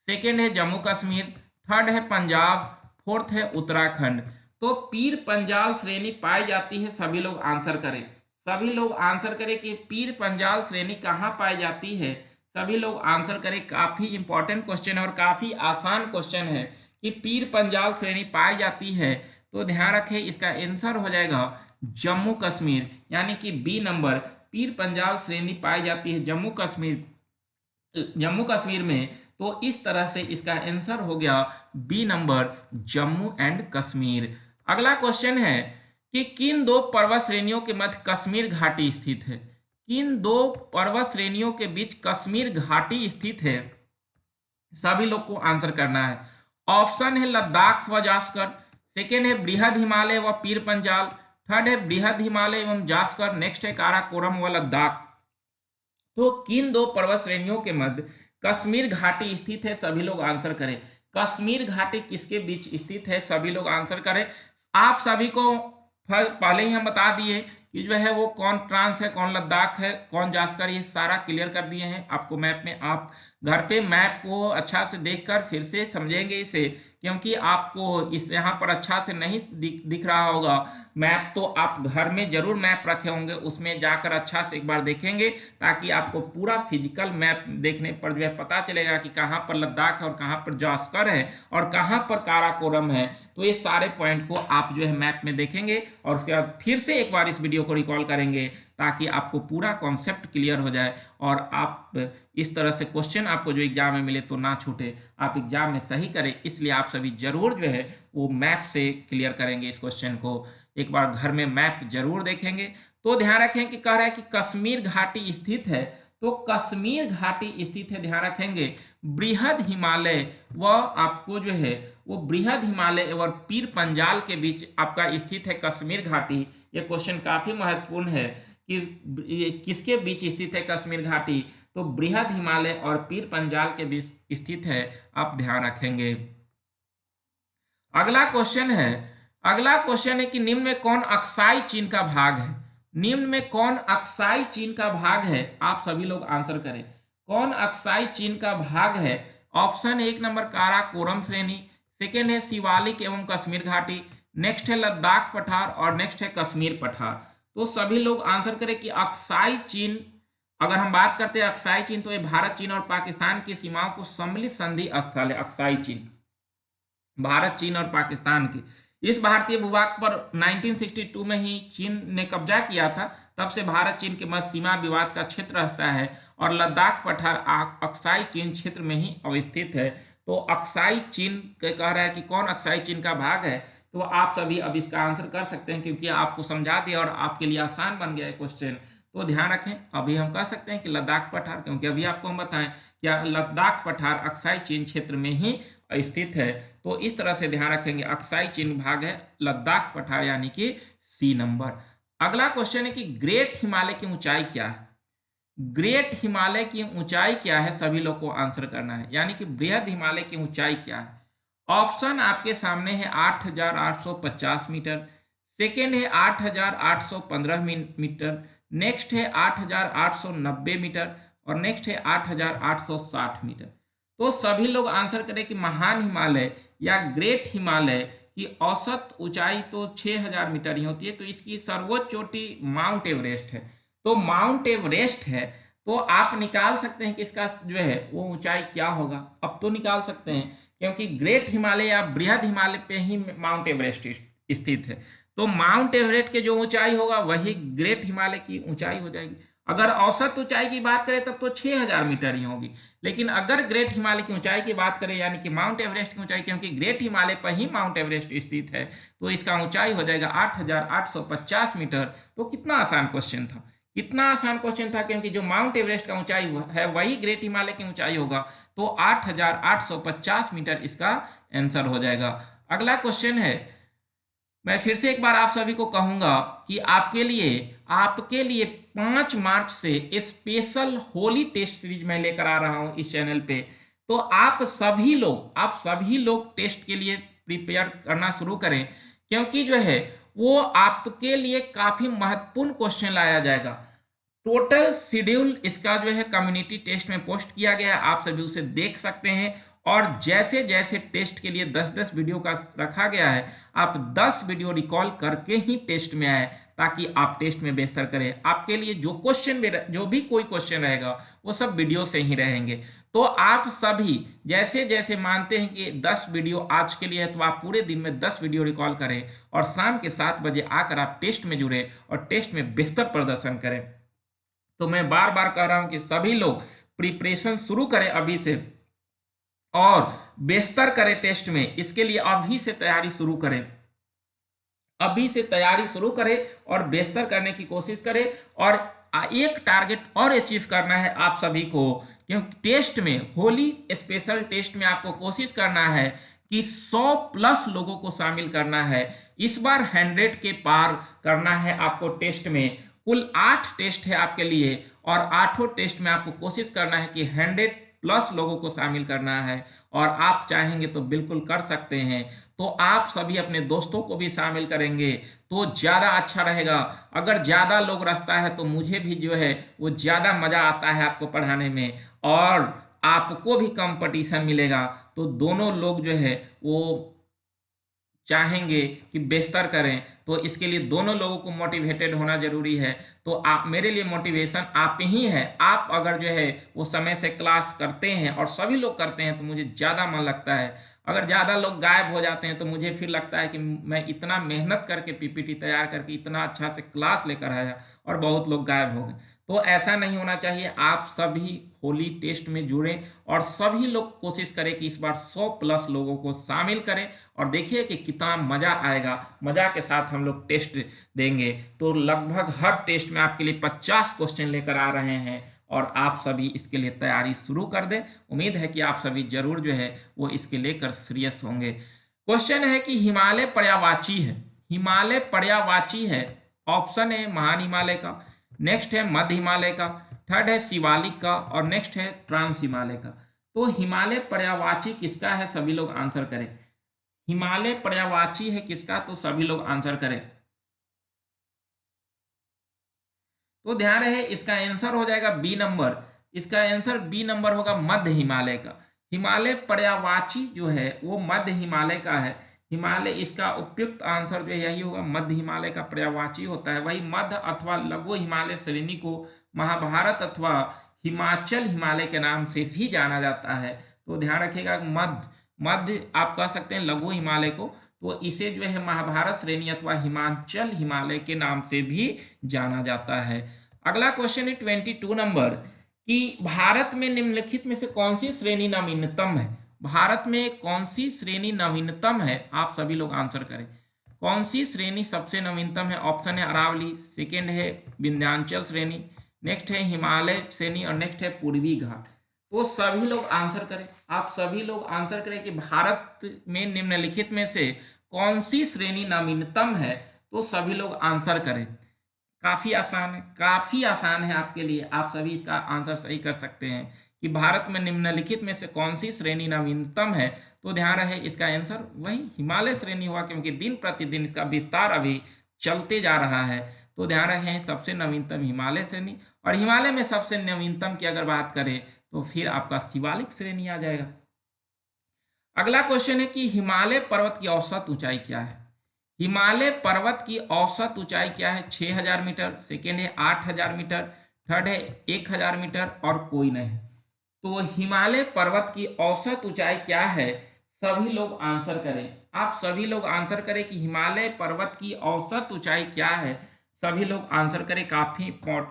सेकंड है जम्मू कश्मीर, थर्ड है पंजाब, फोर्थ है उत्तराखंड। तो पीर पंजाल श्रेणी पाई जाती है, सभी लोग आंसर करें, सभी लोग आंसर करें कि पीर पंजाल श्रेणी कहाँ पाई जाती है। सभी लोग आंसर करें, काफी इंपॉर्टेंट क्वेश्चन है और काफी आसान क्वेश्चन है कि पीर पंजाल श्रेणी पाई जाती है। तो ध्यान रखें, इसका आंसर हो जाएगा जम्मू कश्मीर, यानी कि बी नंबर, पीर पंजाल श्रेणी पाई जाती है जम्मू कश्मीर में। तो इस तरह से इसका आंसर हो गया B number, Jammu and Kashmir. अगला क्वेश्चन है कि किन दो पर्वत श्रेणियों के मध्य कश्मीर घाटी स्थित है। किन दो पर्वत श्रेणियों के बीच कश्मीर घाटी स्थित है, सभी लोग को आंसर करना है। ऑप्शन है लद्दाख व जास्कर, सेकेंड है बृहद हिमालय व पीर पंजाल, थर्ड है बृहद हिमालय एवं जास्कर, नेक्स्ट है काराकोरम व लद्दाख। तो किन दो पर्वत श्रेणियों के मध्य कश्मीर घाटी स्थित है, सभी लोग आंसर करें। कश्मीर घाटी किसके बीच स्थित है, सभी लोग आंसर करें। आप सभी को पहले ही हम बता दिए कि जो है वो कौन ट्रांस है, कौन लद्दाख है, कौन जास्कर, ये सारा क्लियर कर दिए हैं आपको मैप में। आप घर पे मैप को अच्छा से देखकर फिर से समझेंगे इसे, क्योंकि आपको इस यहाँ पर अच्छा से नहीं दिख रहा होगा मैप, तो आप घर में जरूर मैप रखे होंगे, उसमें जाकर अच्छा से एक बार देखेंगे, ताकि आपको पूरा फिजिकल मैप देखने पर जो है पता चलेगा कि कहाँ पर लद्दाख है और कहाँ पर जास्कर है और कहाँ पर काराकोरम है। तो ये सारे पॉइंट को आप जो है मैप में देखेंगे और उसके बाद फिर से एक बार इस वीडियो को रिकॉल करेंगे, ताकि आपको पूरा कॉन्सेप्ट क्लियर हो जाए और आप इस तरह से क्वेश्चन आपको जो एग्जाम में मिले तो ना छूटे, आप एग्जाम में सही करें। इसलिए आप सभी जरूर जो है वो मैप से क्लियर करेंगे इस क्वेश्चन को, एक बार घर में मैप जरूर देखेंगे। तो ध्यान रखें कि कह रहा है कि कश्मीर घाटी स्थित है, तो कश्मीर घाटी स्थित है, ध्यान रखेंगे बृहद हिमालय व आपको जो है वो बृहद हिमालय और पीर पंजाल के बीच आपका स्थित है कश्मीर घाटी। ये क्वेश्चन काफी महत्वपूर्ण है कि किसके बीच स्थित है कश्मीर घाटी, तो बृहद हिमालय और पीर पंजाल के बीच स्थित है, आप ध्यान रखेंगे। अगला क्वेश्चन है कि निम्न में कौन अक्साई चीन का भाग है? निम्न में कौन अक्साई चीन का भाग है? आप सभी लोग आंसर करें, कौन अक्साई चीन का भाग है? ऑप्शन 1 नंबर काराकोरम श्रेणी, सेकेंड है शिवालिक एवं कश्मीर घाटी, नेक्स्ट है लद्दाख पठार और नेक्स्ट है कश्मीर पठार। तो सभी लोग आंसर करें कि अक्साई चीन, अगर हम बात करते हैं अक्साई चीन, तो ये भारत, चीन और पाकिस्तान की सीमाओं को सम्मिलित संधि स्थल है। अक्साई चीन भारत, चीन और पाकिस्तान की, इस भारतीय भूभाग पर 1962 में ही चीन ने कब्जा किया था। तब से भारत चीन के मध्य सीमा विवाद का क्षेत्र रहता है और लद्दाख पठार अक्साई चीन क्षेत्र में ही अवस्थित है। तो अक्साई चीन कह रहा है कि कौन अक्साई चीन का भाग है, तो आप सभी अब इसका आंसर कर सकते हैं, क्योंकि आपको समझा दिया और आपके लिए आसान बन गया है क्वेश्चन। तो ध्यान रखें, अभी हम कह सकते हैं कि लद्दाख पठार, क्योंकि अभी आपको हम बताएं क्या लद्दाख पठार अक्साई चीन क्षेत्र में ही स्थित है। तो इस तरह से ध्यान रखेंगे, अक्साई चीन भाग है लद्दाख पठार, यानी कि सी नंबर। अगला क्वेश्चन है कि ग्रेट हिमालय की ऊंचाई क्या है? ग्रेट हिमालय की ऊंचाई क्या है, सभी लोग को आंसर करना है, यानी कि बृहद हिमालय की ऊंचाई क्या है। ऑप्शन आपके सामने है 8,850 मीटर, सेकेंड है 8,815 मीटर, नेक्स्ट है 8,890 मीटर और नेक्स्ट है 8,860 मीटर। तो सभी लोग आंसर करें कि महान हिमालय या ग्रेट हिमालय की औसत ऊंचाई तो 6,000 मीटर ही होती है। तो इसकी सर्वोच्च चोटी माउंट एवरेस्ट है। तो माउंट एवरेस्ट है, तो आप निकाल सकते हैं कि इसका जो है वो ऊंचाई क्या होगा। अब तो निकाल सकते हैं, क्योंकि ग्रेट हिमालय या बृहद हिमालय पे ही माउंट एवरेस्ट स्थित है। तो माउंट एवरेस्ट के जो ऊंचाई होगा वही ग्रेट हिमालय की ऊंचाई हो जाएगी। अगर औसत ऊंचाई की बात करें तब तो 6,000 मीटर ही होगी, लेकिन अगर ग्रेट हिमालय की ऊंचाई की बात करें, यानी कि माउंट एवरेस्ट की ऊंचाई, क्योंकि ग्रेट हिमालय पर ही माउंट एवरेस्ट स्थित है, तो इसका ऊंचाई हो जाएगा 8,850 मीटर। तो कितना आसान क्वेश्चन था, कितना आसान क्वेश्चन था, क्योंकि जो माउंट एवरेस्ट का ऊंचाई है वही ग्रेट हिमालय की ऊंचाई होगा। तो 8,850 मीटर इसका आंसर हो जाएगा। अगला क्वेश्चन है, मैं फिर से एक बार आप सभी को कहूंगा कि आपके लिए 5 मार्च से स्पेशल होली टेस्ट सीरीज मैं लेकर आ रहा हूं इस चैनल पे। तो आप सभी लोग टेस्ट के लिए प्रिपेयर करना शुरू करें, क्योंकि जो है वो आपके लिए काफी महत्वपूर्ण क्वेश्चन लाया जाएगा। टोटल शेड्यूल इसका जो है कम्युनिटी टेस्ट में पोस्ट किया गया है, आप सभी उसे देख सकते हैं। और जैसे जैसे टेस्ट के लिए 10-10 वीडियो का रखा गया है, आप 10 वीडियो रिकॉल करके ही टेस्ट में आए, ताकि आप टेस्ट में बेहतर करें। आपके लिए जो भी कोई क्वेश्चन रहेगा वो सब वीडियो से ही रहेंगे। तो आप सभी जैसे जैसे मानते हैं कि 10 वीडियो आज के लिए है, तो आप पूरे दिन में 10 वीडियो रिकॉल करें और शाम के 7 बजे आकर आप टेस्ट में जुड़े और टेस्ट में बेहतर प्रदर्शन करें। तो मैं बार बार कह रहा हूं कि सभी लोग प्रिपरेशन शुरू करें अभी से और बेहतर करें टेस्ट में। इसके लिए अभी से तैयारी शुरू करें, और बेहतर करने की कोशिश करें। और एक टारगेट और अचीव करना है आप सभी को, क्योंकि टेस्ट में, होली स्पेशल टेस्ट में आपको कोशिश करना है कि 100+ लोगों को शामिल करना है। इस बार 100 के पार करना है आपको टेस्ट में। कुल 8 टेस्ट है आपके लिए, और 8 टेस्ट में आपको कोशिश करना है कि 100+ लोगों को शामिल करना है, और आप चाहेंगे तो बिल्कुल कर सकते हैं। तो आप सभी अपने दोस्तों को भी शामिल करेंगे तो ज़्यादा अच्छा रहेगा। अगर ज़्यादा लोग रखता है तो मुझे भी जो है वो ज़्यादा मज़ा आता है आपको पढ़ाने में, और आपको भी कंपटीशन मिलेगा। तो दोनों लोग जो है वो चाहेंगे कि बेहतर करें, तो इसके लिए दोनों लोगों को मोटिवेटेड होना जरूरी है। तो आप, मेरे लिए मोटिवेशन आप ही है। आप अगर जो है वो समय से क्लास करते हैं और सभी लोग करते हैं तो मुझे ज़्यादा मन लगता है। अगर ज़्यादा लोग गायब हो जाते हैं तो मुझे फिर लगता है कि मैं इतना मेहनत करके पीपीटी तैयार करके इतना अच्छा से क्लास लेकर आया और बहुत लोग गायब हो गए। तो ऐसा नहीं होना चाहिए। आप सभी होली टेस्ट में जुड़ें और सभी लोग कोशिश करें कि इस बार 100+ लोगों को शामिल करें, और देखिए कि कितना मज़ा आएगा। मज़ा के साथ हम लोग टेस्ट देंगे। तो लगभग हर टेस्ट में आपके लिए 50 क्वेश्चन लेकर आ रहे हैं, और आप सभी इसके लिए तैयारी शुरू कर दें। उम्मीद है कि आप सभी जरूर जो है वो इसके लेकर सीरियस होंगे। क्वेश्चन है कि हिमालय पर्यायवाची है। ऑप्शन है महान हिमालय का, नेक्स्ट है मध्य हिमालय का, थर्ड है शिवालिक का और नेक्स्ट है ट्रांस हिमालय का। तो हिमालय पर्यायवाची किसका है, सभी लोग आंसर करें। हिमालय पर्यायवाची है किसका, तो सभी लोग आंसर करें। तो ध्यान रहे इसका आंसर हो जाएगा बी नंबर। इसका आंसर बी नंबर होगा, मध्य हिमालय का। हिमालय पर्यायवाची जो है वो मध्य हिमालय का है। हिमालय, इसका उपयुक्त आंसर जो यही होगा, मध्य हिमालय का पर्यायवाची होता है। वही मध्य अथवा लघु हिमालय श्रेणी को महाभारत अथवा हिमाचल हिमालय के नाम से भी जाना जाता है। तो ध्यान रखिएगा, मध्य आप कह सकते हैं लघु हिमालय को, तो इसे जो है महाभारत श्रेणी अथवा हिमाचल हिमालय के नाम से भी जाना जाता है। अगला क्वेश्चन है 22 नंबर कि भारत में निम्नलिखित में से कौन सी श्रेणी नवीनतम है। भारत में कौन सी श्रेणी नवीनतम है, आप सभी लोग आंसर करें। कौन सी श्रेणी सबसे नवीनतम है? ऑप्शन है अरावली, सेकेंड है विंध्याचल श्रेणी, नेक्स्ट है हिमालय श्रेणी और नेक्स्ट है पूर्वी घाट। तो सभी लोग आंसर करें, आप सभी लोग आंसर करें कि भारत में निम्नलिखित में से कौन सी श्रेणी नवीनतम है। तो सभी लोग आंसर करें। काफी आसान है, काफी आसान है आपके लिए, आप सभी इसका आंसर सही कर सकते हैं कि भारत में निम्नलिखित में से कौन सी श्रेणी नवीनतम है। तो ध्यान रहे इसका आंसर वही हिमालय श्रेणी हुआ, क्योंकि दिन प्रतिदिन इसका विस्तार अभी चलते जा रहा है। तो ध्यान रहे सबसे नवीनतम हिमालय श्रेणी, और हिमालय में सबसे नवीनतम की अगर बात करें तो फिर आपका शिवालिक श्रेणी आ जाएगा। अगला क्वेश्चन है कि हिमालय पर्वत की औसत ऊंचाई क्या है। हिमालय पर्वत की औसत ऊंचाई क्या है? 6000 मीटर, सेकेंड है 8000 मीटर, थर्ड है 1000 मीटर और कोई नहीं। तो हिमालय पर्वत की औसत ऊंचाई क्या है, सभी लोग आंसर करें। आप सभी लोग आंसर करें कि हिमालय पर्वत की औसत ऊंचाई क्या है, सभी लोग आंसर करें। काफी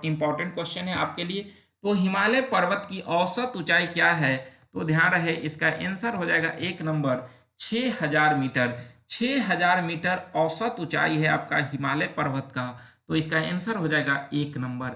इंपॉर्टेंट क्वेश्चन है आपके लिए। तो हिमालय पर्वत की औसत ऊंचाई क्या है, तो ध्यान रहे इसका आंसर हो जाएगा 1 नंबर 6000 मीटर। 6000 मीटर औसत ऊंचाई है आपका हिमालय पर्वत का, तो इसका आंसर हो जाएगा 1 नंबर।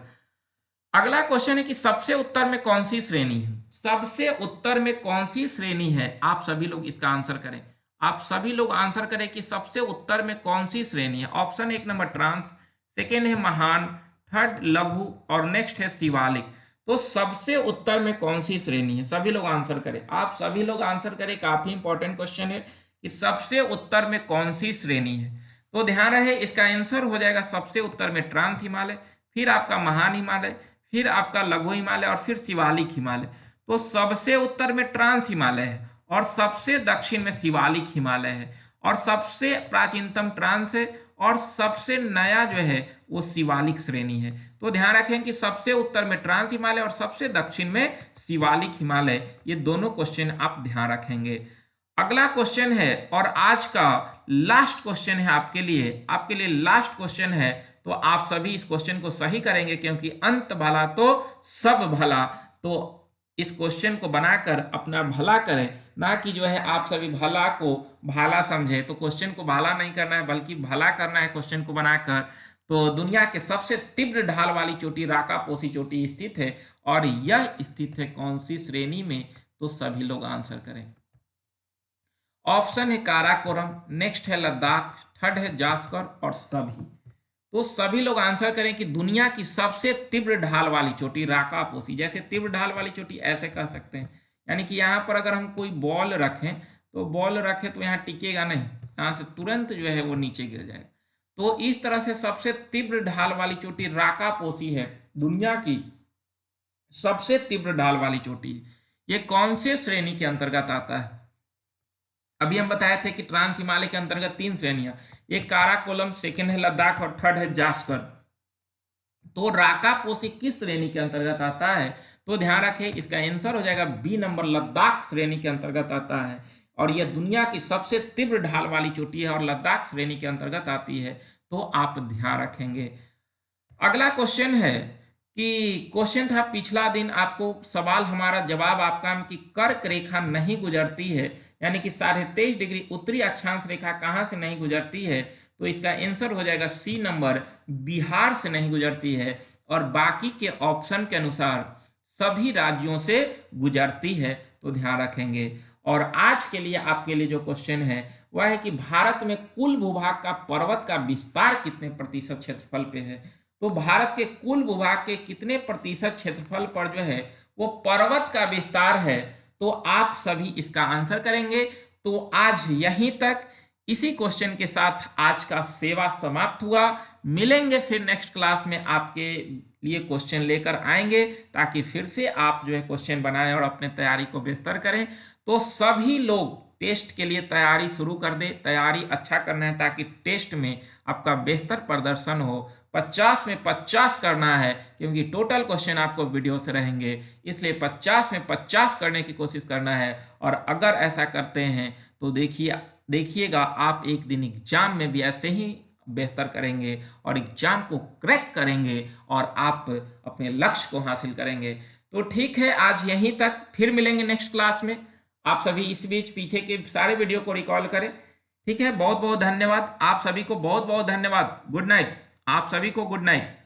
अगला क्वेश्चन है कि सबसे उत्तर में कौन सी श्रेणी है। सबसे उत्तर में कौन सी श्रेणी है, आप सभी लोग इसका आंसर करें। आप सभी लोग आंसर करें कि सबसे उत्तर में कौन सी श्रेणी है। ऑप्शन 1 नंबर ट्रांस, सेकेंड है महान, थर्ड लघु और नेक्स्ट है शिवालिक। तो सबसे उत्तर में कौन सी श्रेणी है, सभी लोग आंसर करें। आप सभी लोग आंसर करें, काफी इंपॉर्टेंट क्वेश्चन है कि सबसे उत्तर में कौन सी श्रेणी है। तो ध्यान रहे इसका आंसर हो जाएगा सबसे उत्तर में ट्रांस हिमालय, फिर आपका महान हिमालय, फिर आपका लघु हिमालय और फिर शिवालिक हिमालय। तो सबसे उत्तर में ट्रांस हिमालय है और सबसे दक्षिण में शिवालिक हिमालय है और सबसे प्राचीनतम ट्रांस है और सबसे नया जो है वो शिवालिक श्रेणी है। तो ध्यान रखें कि सबसे उत्तर में ट्रांस हिमालय और सबसे दक्षिण में शिवालिक हिमालय, ये दोनों क्वेश्चन आप ध्यान रखेंगे। अगला क्वेश्चन है और आज का लास्ट क्वेश्चन है आपके लिए लास्ट क्वेश्चन है। तो आप सभी इस क्वेश्चन को सही करेंगे, क्योंकि अंत भला तो सब भला। तो इस क्वेश्चन को बनाकर अपना भला करें, ना कि जो है आप सभी भला को भाला समझे। तो क्वेश्चन को भाला नहीं करना है, बल्कि भला करना है क्वेश्चन को बनाकर। तो दुनिया के सबसे तीव्र ढाल वाली चोटी राकापोसी चोटी स्थित है, और यह स्थित है कौन सी श्रेणी में, तो सभी लोग आंसर करें। ऑप्शन है काराकोरम, नेक्स्ट है लद्दाख, थर्ड है जास्कर और सभी। तो सभी लोग आंसर करें कि दुनिया की सबसे तीव्र ढाल वाली चोटी राकापोसी। जैसे तीव्र ढाल वाली चोटी ऐसे कह सकते हैं, यानी कि यहाँ पर अगर हम कोई बॉल रखें तो यहाँ टिकेगा नहीं, यहाँ से तुरंत जो है वो नीचे गिर जाएगा। तो इस तरह से सबसे तीव्र ढाल वाली चोटी राकापोसी है, दुनिया की सबसे तीव्र ढाल वाली चोटी। ये कौन से श्रेणी के अंतर्गत आता है? अभी हम बताए थे कि ट्रांस हिमालय के अंतर्गत 3 श्रेणियां, एक काराकोरम, सेकेंड है लद्दाख और थर्ड है जास्कर। तो राकापोसी किस श्रेणी के अंतर्गत आता है? तो ध्यान रखें इसका आंसर हो जाएगा बी नंबर, लद्दाख श्रेणी के अंतर्गत आता है। और यह दुनिया की सबसे तीव्र ढाल वाली चोटी है और लद्दाख श्रेणी के अंतर्गत आती है। तो आप ध्यान रखेंगे। अगला क्वेश्चन है कि क्वेश्चन था पिछला दिन, आपको सवाल हमारा जवाब आपका कि कर्क रेखा नहीं गुजरती है, यानी कि 23.5 डिग्री उत्तरी अक्षांश रेखा कहां से नहीं गुजरती है? तो इसका आंसर हो जाएगा सी नंबर, बिहार से नहीं गुजरती है। और बाकी के ऑप्शन के अनुसार सभी राज्यों से गुजरती है। तो ध्यान रखेंगे। और आज के लिए आपके लिए जो क्वेश्चन है वह है कि भारत में कुल भूभाग का पर्वत का विस्तार कितने प्रतिशत क्षेत्रफल पे है? तो भारत के कुल भूभाग के कितने प्रतिशत क्षेत्रफल पर जो है वो पर्वत का विस्तार है? तो आप सभी इसका आंसर करेंगे। तो आज यहीं तक, इसी क्वेश्चन के साथ आज का सेवा समाप्त हुआ। मिलेंगे फिर नेक्स्ट क्लास में, आपके लिए क्वेश्चन लेकर आएंगे ताकि फिर से आप जो है क्वेश्चन बनाएं और अपने तैयारी को बेहतर करें। तो सभी लोग टेस्ट के लिए तैयारी शुरू कर दें। तैयारी अच्छा करना है ताकि टेस्ट में आपका बेहतर प्रदर्शन हो। 50 में 50 करना है, क्योंकि टोटल क्वेश्चन आपको वीडियो से रहेंगे, इसलिए 50 में 50 करने की कोशिश करना है। और अगर ऐसा करते हैं तो देखिएगा आप एक दिन एग्जाम में भी ऐसे ही बेहतर करेंगे और एग्जाम को क्रैक करेंगे और आप अपने लक्ष्य को हासिल करेंगे। तो ठीक है, आज यहीं तक, फिर मिलेंगे नेक्स्ट क्लास में। आप सभी इस बीच पीछे के सारे वीडियो को रिकॉल करें। ठीक है, बहुत बहुत धन्यवाद। आप सभी को बहुत बहुत धन्यवाद। Good night. आप सभी को गुड नाइट।